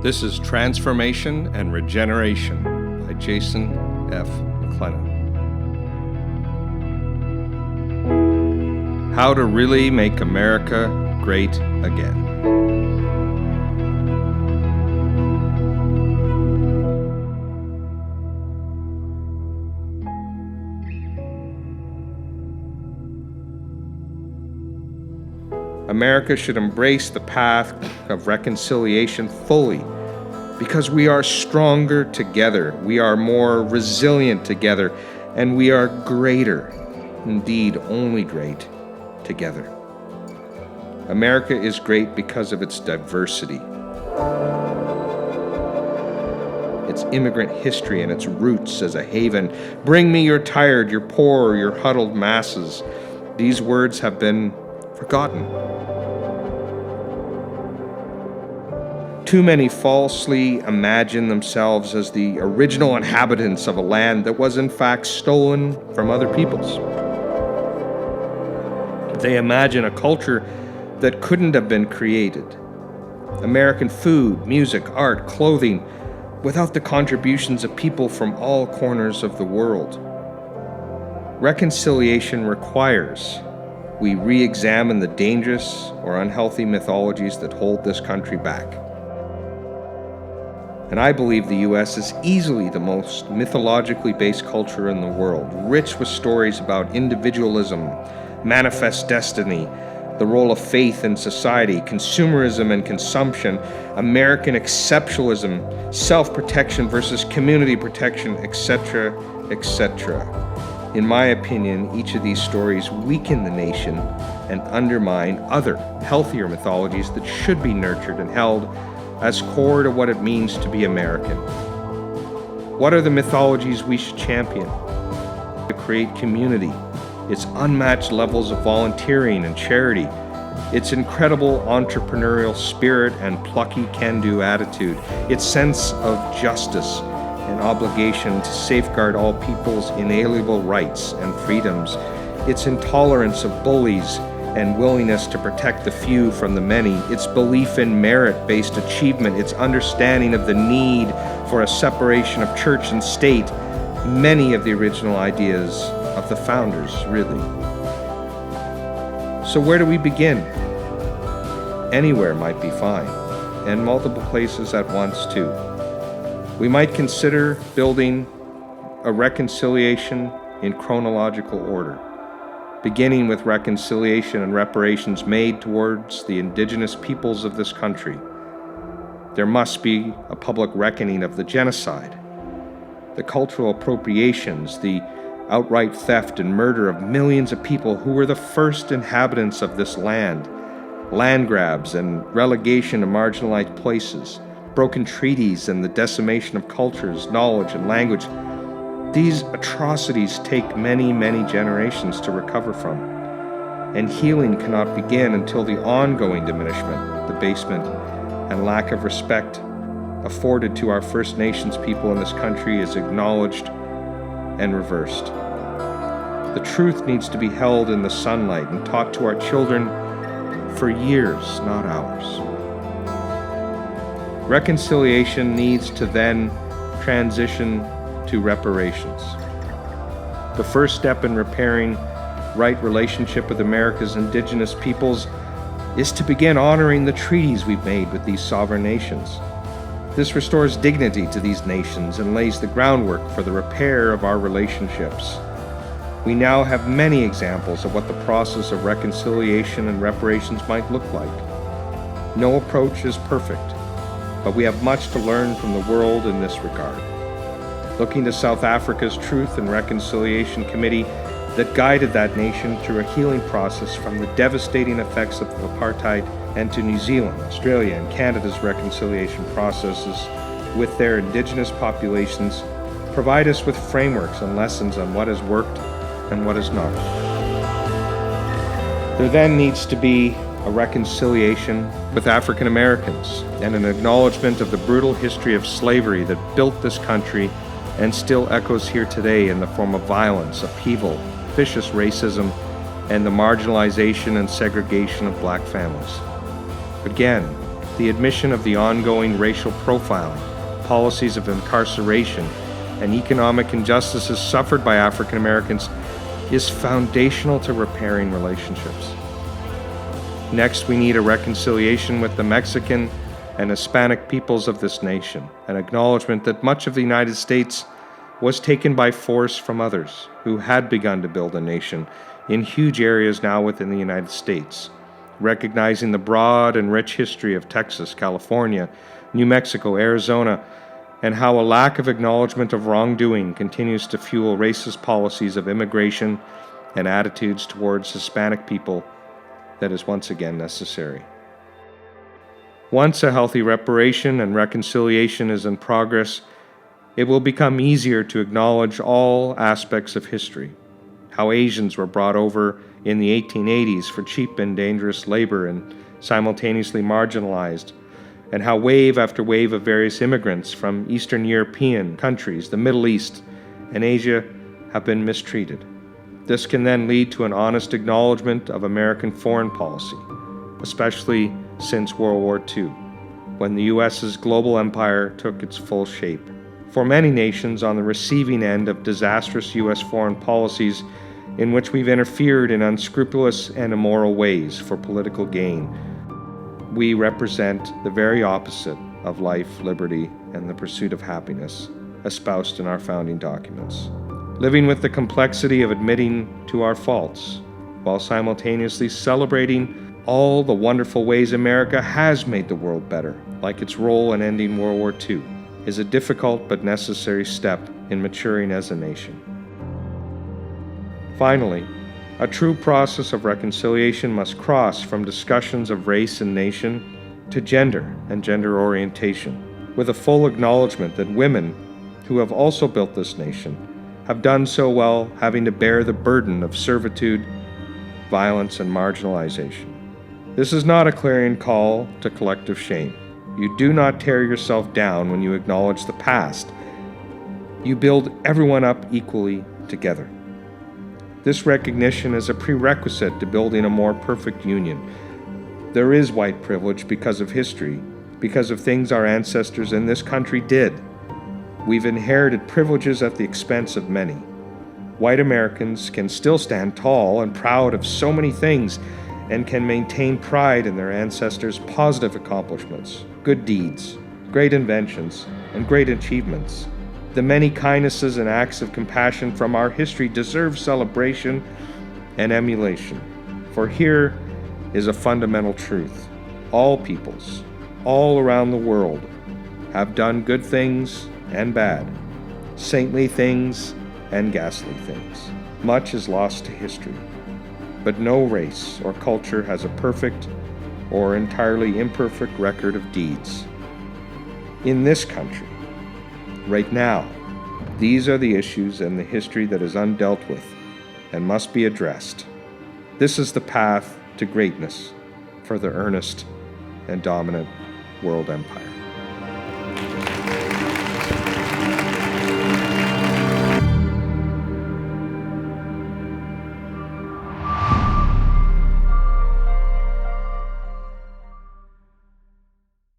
This is Transformation and Regeneration by Jason F. McLennan. How to really make America great again. America should embrace the path of reconciliation fully because we are stronger together, we are more resilient together, and we are greater, indeed only great, together. America is great because of its diversity, its immigrant history, and its roots as a haven. Bring me your tired, your poor, your huddled masses. These words have been forgotten. Too many falsely imagine themselves as the original inhabitants of a land that was in fact stolen from other peoples. They imagine a culture that couldn't have been created. American food, music, art, clothing, without the contributions of people from all corners of the world. Reconciliation requires we re-examine the dangerous or unhealthy mythologies that hold this country back. And I believe the U.S. is easily the most mythologically based culture in the world, rich with stories about individualism, manifest destiny, the role of faith in society, consumerism and consumption, American exceptionalism, self-protection versus community protection, etc., etc. In my opinion, each of these stories weaken the nation and undermine other, healthier mythologies that should be nurtured and held as core to what it means to be American. What are the mythologies we should champion? To create community, its unmatched levels of volunteering and charity, its incredible entrepreneurial spirit and plucky can-do attitude, its sense of justice and obligation to safeguard all people's inalienable rights and freedoms, its intolerance of bullies and willingness to protect the few from the many, its belief in merit-based achievement, its understanding of the need for a separation of church and state, many of the original ideas of the founders, really. So where do we begin? Anywhere might be fine, and multiple places at once too. We might consider building a reconciliation in chronological order, beginning with reconciliation and reparations made towards the indigenous peoples of this country. There must be a public reckoning of the genocide, the cultural appropriations, the outright theft and murder of millions of people who were the first inhabitants of this land, land grabs and relegation to marginalized places, broken treaties and the decimation of cultures, knowledge, and language. These atrocities take many, many generations to recover from, and healing cannot begin until the ongoing diminishment, debasement, and lack of respect afforded to our First Nations people in this country is acknowledged and reversed. The truth needs to be held in the sunlight and taught to our children for years, not hours. Reconciliation needs to then transition to reparations. The first step in repairing right relationship with America's indigenous peoples is to begin honoring the treaties we've made with these sovereign nations. This restores dignity to these nations and lays the groundwork for the repair of our relationships. We now have many examples of what the process of reconciliation and reparations might look like. No approach is perfect, but we have much to learn from the world in this regard. Looking to South Africa's Truth and Reconciliation Committee that guided that nation through a healing process from the devastating effects of apartheid, and to New Zealand, Australia, and Canada's reconciliation processes with their indigenous populations, provide us with frameworks and lessons on what has worked and what has not. There then needs to be a reconciliation with African Americans and an acknowledgement of the brutal history of slavery that built this country and still echoes here today in the form of violence, upheaval, vicious racism, and the marginalization and segregation of black families. Again, The admission of the ongoing racial profiling, policies of incarceration, and economic injustices suffered by African Americans is foundational to repairing relationships. Next, we need a reconciliation with the Mexican and Hispanic peoples of this nation, an acknowledgement that much of the United States was taken by force from others who had begun to build a nation in huge areas now within the United States, recognizing the broad and rich history of Texas, California, New Mexico, Arizona, and how a lack of acknowledgement of wrongdoing continues to fuel racist policies of immigration and attitudes towards Hispanic people that is once again necessary. Once a healthy reparation and reconciliation is in progress, it will become easier to acknowledge all aspects of history, how Asians were brought over in the 1880s for cheap and dangerous labor and simultaneously marginalized, and how wave after wave of various immigrants from Eastern European countries, the Middle East, and Asia have been mistreated. This can then lead to an honest acknowledgement of American foreign policy, especially since World War II, when the U.S.'s global empire took its full shape. For many nations on the receiving end of disastrous U.S. foreign policies in which we've interfered in unscrupulous and immoral ways for political gain, we represent the very opposite of life, liberty, and the pursuit of happiness espoused in our founding documents. Living with the complexity of admitting to our faults, while simultaneously celebrating all the wonderful ways America has made the world better, like its role in ending World War II, is a difficult but necessary step in maturing as a nation. Finally, a true process of reconciliation must cross from discussions of race and nation to gender and gender orientation, with a full acknowledgement that women, who have also built this nation, have done so while having to bear the burden of servitude, violence, and marginalization. This is not a clarion call to collective shame. You do not tear yourself down when you acknowledge the past. You build everyone up equally together. This recognition is a prerequisite to building a more perfect union. There is white privilege because of history, because of things our ancestors in this country did. We've inherited privileges at the expense of many. White Americans can still stand tall and proud of so many things and can maintain pride in their ancestors' positive accomplishments, good deeds, great inventions, and great achievements. The many kindnesses and acts of compassion from our history deserve celebration and emulation. For here is a fundamental truth. All peoples, all around the world, have done good things and bad, saintly things and ghastly things. Much is lost to history, but no race or culture has a perfect or entirely imperfect record of deeds. In this country, right now, these are the issues and the history that is undealt with and must be addressed. This is the path to greatness for the earnest and dominant world empire.